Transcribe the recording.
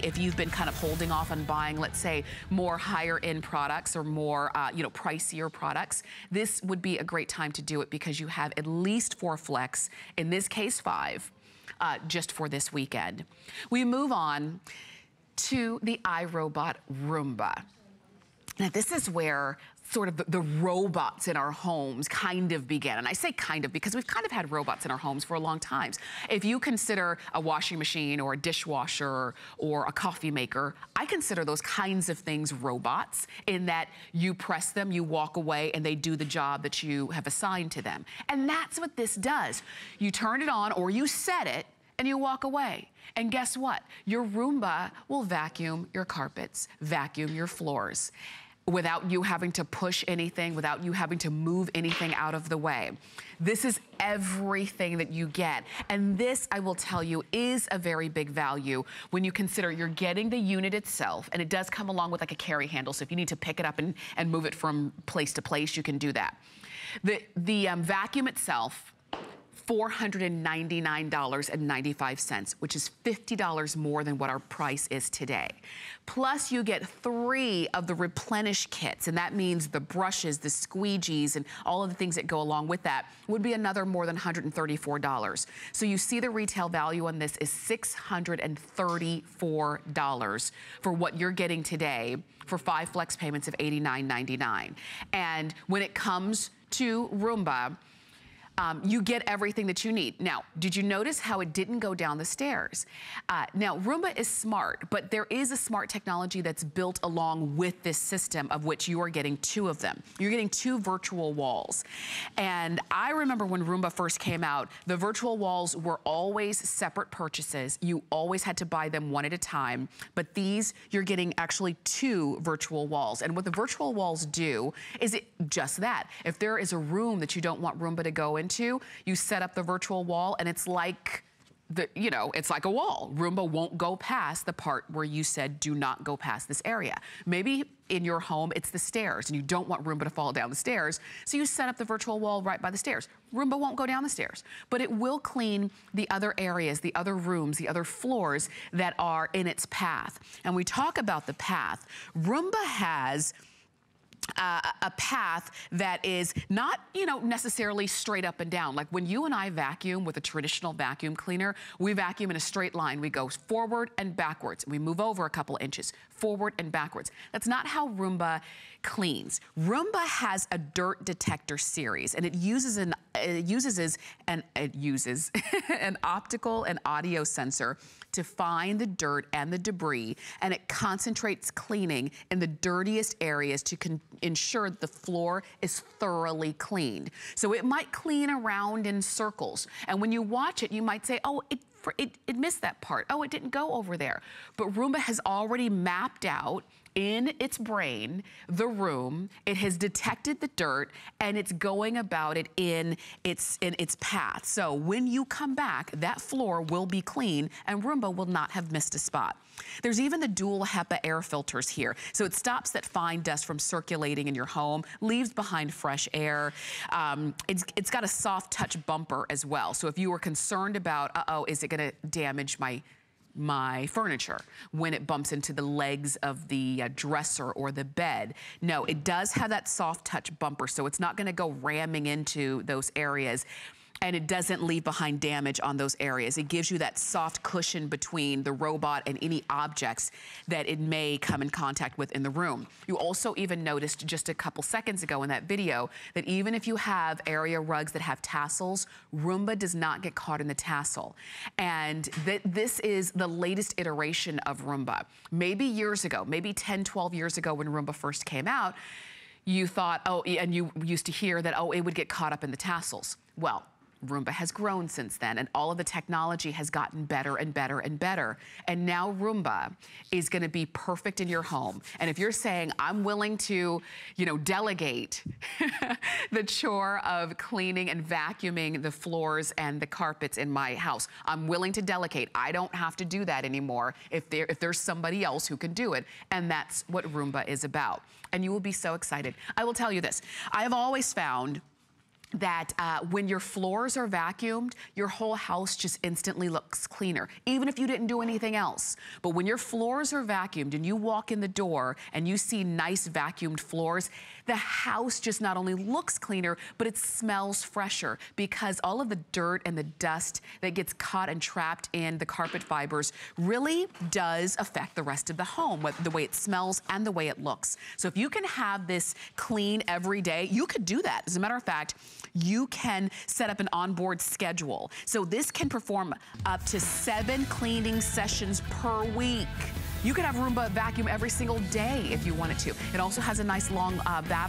if you've been kind of holding off on buying, let's say, more higher end products or more, you know, pricier products, this would be a great time to do it because you have at least 4 flex, in this case 5, just for this weekend. We move on to the iRobot Roomba. Now this is where sort of the robots in our homes kind of began. And I say kind of because we've kind of had robots in our homes for a long time. If you consider a washing machine or a dishwasher or a coffee maker, I consider those kinds of things robots in that you press them, you walk away, and they do the job that you have assigned to them. And that's what this does. You turn it on or you set it and you walk away. And guess what? Your Roomba will vacuum your carpets, vacuum your floors, without you having to push anything, without you having to move anything out of the way. This is everything that you get. And this, I will tell you, is a very big value when you consider you're getting the unit itself, and it does come along with like a carry handle, so if you need to pick it up and move it from place to place, you can do that. The vacuum itself, $499.95, which is $50 more than what our price is today. Plus you get 3 of the Replenish kits, and that means the brushes, the squeegees, and all of the things that go along with that would be another more than $134. So you see the retail value on this is $634 for what you're getting today for 5 flex payments of $89.99. And when it comes to Roomba, you get everything that you need. Now, did you notice how it didn't go down the stairs? Now, Roomba is smart, but there is a smart technology that's built along with this system, of which you are getting 2 of them. You're getting 2 virtual walls. And I remember when Roomba first came out, the virtual walls were always separate purchases. You always had to buy them one at a time. But these, you're getting actually 2 virtual walls. And what the virtual walls do is just that. If there is a room that you don't want Roomba to go into, you set up the virtual wall, and it's like it's like a wall. Roomba won't go past the part where you said do not go past this area. Maybe in your home it's the stairs and you don't want Roomba to fall down the stairs, so you set up the virtual wall right by the stairs. Roomba won't go down the stairs, but it will clean the other areas, the other rooms, the other floors that are in its path. And we talk about the path. Roomba has a path that is not, necessarily straight up and down. Like when you and I vacuum with a traditional vacuum cleaner, we vacuum in a straight line. We go forward and backwards. We move over a couple inches, forward and backwards. That's not how Roomba cleans. Roomba has a dirt detector series, and it uses an optical and audio sensor to find the dirt and the debris, and it concentrates cleaning in the dirtiest areas to ensure the floor is thoroughly cleaned. So it might clean around in circles, and when you watch it, you might say, oh, it missed that part. Oh, it didn't go over there. But Roomba has already mapped out in its brain the room. It has detected the dirt, and it's going about it in its path. So when you come back, that floor will be clean and Roomba will not have missed a spot. There's even the dual HEPA air filters here. So it stops that fine dust from circulating in your home, leaves behind fresh air. It's got a soft touch bumper as well. So if you were concerned about, uh-oh, is it gonna damage my furniture when it bumps into the legs of the dresser or the bed. No, it does have that soft touch bumper, so it's not gonna go ramming into those areas, and it doesn't leave behind damage on those areas. It gives you that soft cushion between the robot and any objects that it may come in contact with in the room. You also even noticed just a couple seconds ago in that video that even if you have area rugs that have tassels, Roomba does not get caught in the tassel. And this is the latest iteration of Roomba. Maybe years ago, maybe 10, 12 years ago when Roomba first came out, you thought, oh, and you used to hear that, oh, it would get caught up in the tassels. Well, Roomba has grown since then, and all of the technology has gotten better and better and better. And now Roomba is gonna be perfect in your home. And if you're saying, I'm willing to, delegate the chore of cleaning and vacuuming the floors and the carpets in my house, I'm willing to delegate. I don't have to do that anymore if there's somebody else who can do it. And that's what Roomba is about. And you will be so excited. I will tell you this, I have always found that when your floors are vacuumed, your whole house just instantly looks cleaner, even if you didn't do anything else. But when your floors are vacuumed and you walk in the door and you see nice vacuumed floors, the house just not only looks cleaner, but it smells fresher, because all of the dirt and the dust that gets caught and trapped in the carpet fibers really does affect the rest of the home, the way it smells and the way it looks. So if you can have this clean every day, you could do that. As a matter of fact, you can set up an onboard schedule. So this can perform up to 7 cleaning sessions per week. You could have Roomba vacuum every single day if you wanted to. It also has a nice long battery.